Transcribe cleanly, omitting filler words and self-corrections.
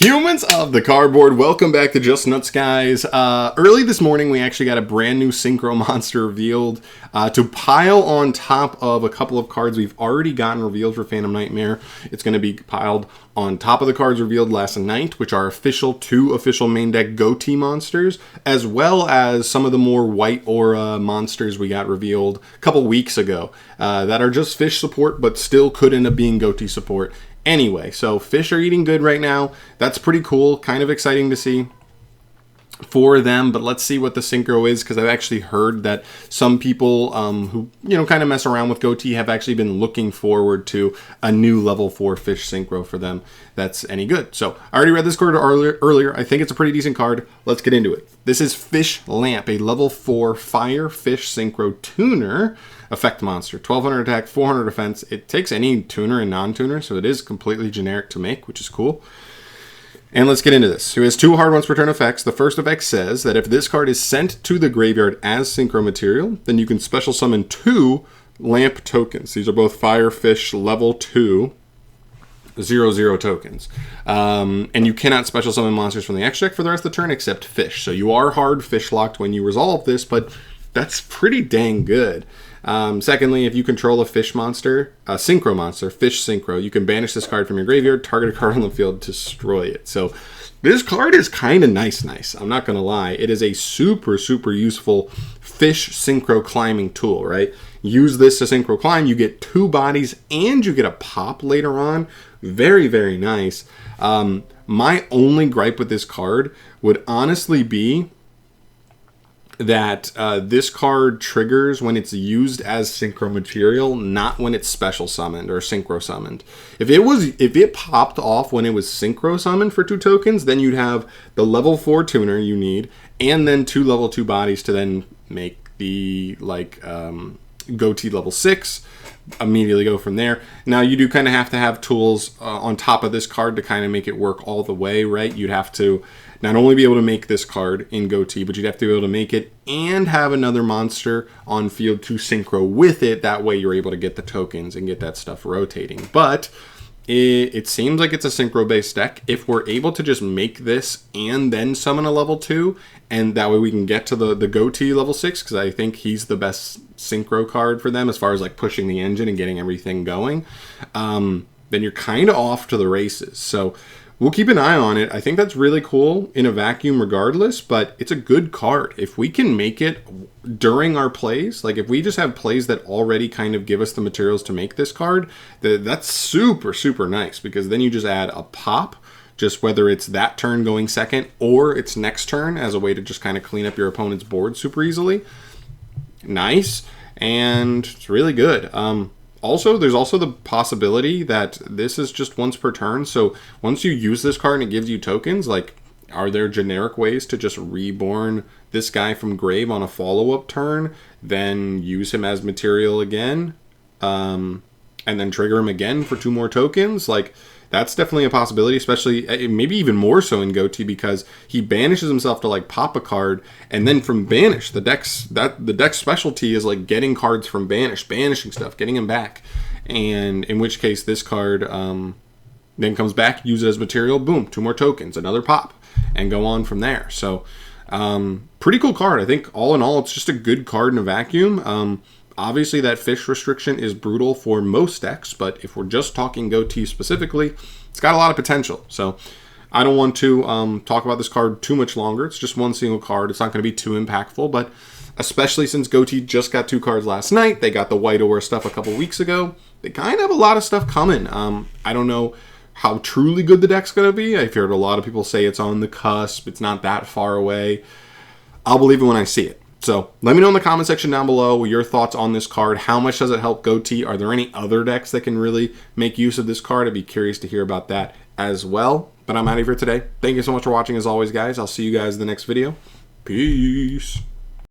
Humans of the cardboard, welcome back to Just Nuts, guys. Early this morning, we actually got a brand new Synchro monster revealed to pile on top of a couple of cards we've already gotten revealed for Phantom Nightmare. It's going to be piled on top of the cards revealed last night, which are two official main deck ghoti monsters, as well as some of the more white aura monsters we got revealed a couple weeks ago that are just fish support, but still could end up being ghoti support. Anyway, so fish are eating good right now. That's pretty cool. Kind of exciting to see for them, but let's see what the Synchro is, because I've actually heard that some people who, kind of mess around with ghoti have actually been looking forward to a new level 4 fish Synchro for them that's any good. So I already read this card earlier. I think it's a pretty decent card. Let's get into it. This is Fish Lamp, a level 4 fire fish Synchro tuner effect monster. 1200 attack, 400 defense. It takes any tuner and non-tuner, so it is completely generic to make, which is cool. And let's get into this. So he has 2 hard ones per turn effects. The first effect says that if this card is sent to the graveyard as Synchro material, then you can special summon 2 lamp tokens. These are both fire fish level 2 0/0 tokens. And you cannot special summon monsters from the X deck for the rest of the turn except fish. So you are hard fish locked when you resolve this, but that's pretty dang good. Secondly, if you control a fish monster, a Synchro monster, fish Synchro, you can banish this card from your graveyard, target a card on the field, destroy it. So this card is kind of nice. I'm not going to lie. It is a super useful fish Synchro climbing tool, right? Use this to Synchro climb. You get 2 bodies and you get a pop later on. Very nice. My only gripe with this card would honestly be that this card triggers when it's used as Synchro material, not when it's special summoned or Synchro summoned. If it popped off when it was Synchro summoned for 2 tokens, then you'd have the level 4 tuner you need, and then 2 level 2 bodies to then make the ghoti level 6. Immediately go from there. Now you do kind of have to have tools on top of this card to kind of make it work all the way, right? You'd have to not only be able to make this card in ghoti, but you'd have to be able to make it and have another monster on field to Synchro with it. That way you're able to get the tokens and get that stuff rotating. But it seems like it's a Synchro based deck. If we're able to just make this and then summon a level 2, and that way we can get to the ghoti level 6, because I think he's the best Synchro card for them as far as like pushing the engine and getting everything going, then you're kind of off to the races. So we'll keep an eye on it. I think that's really cool in a vacuum regardless, but it's a good card. If we can make it during our plays, like if we just have plays that already kind of give us the materials to make this card, that's super nice, because then you just add a pop, just whether it's that turn going second or it's next turn, as a way to just kind of clean up your opponent's board super easily. Nice, and it's really good. Also, there's also the possibility that this is just once per turn. So once you use this card and it gives you tokens, like, are there generic ways to just reborn this guy from grave on a follow-up turn, then use him as material again, and then trigger him again for 2 more tokens? Like, that's definitely a possibility, especially maybe even more so in ghoti, because he banishes himself to like pop a card, and then from banish, the deck's specialty is like getting cards from banishing stuff, getting him back. And in which case this card then comes back, use it as material, boom, 2 more tokens, another pop, and go on from there. So pretty cool card. I think all in all, it's just a good card in a vacuum. Obviously, that fish restriction is brutal for most decks, but if we're just talking ghoti specifically, it's got a lot of potential. So I don't want to talk about this card too much longer. It's just one single card. It's not going to be too impactful, but especially since ghoti just got 2 cards last night, they got the white aura stuff a couple weeks ago, they kind of have a lot of stuff coming. I don't know how truly good the deck's going to be. I've heard a lot of people say it's on the cusp. It's not that far away. I'll believe it when I see it. So let me know in the comment section down below your thoughts on this card. How much does it help ghoti? Are there any other decks that can really make use of this card? I'd be curious to hear about that as well. But I'm out of here today. Thank you so much for watching as always, guys. I'll see you guys in the next video. Peace.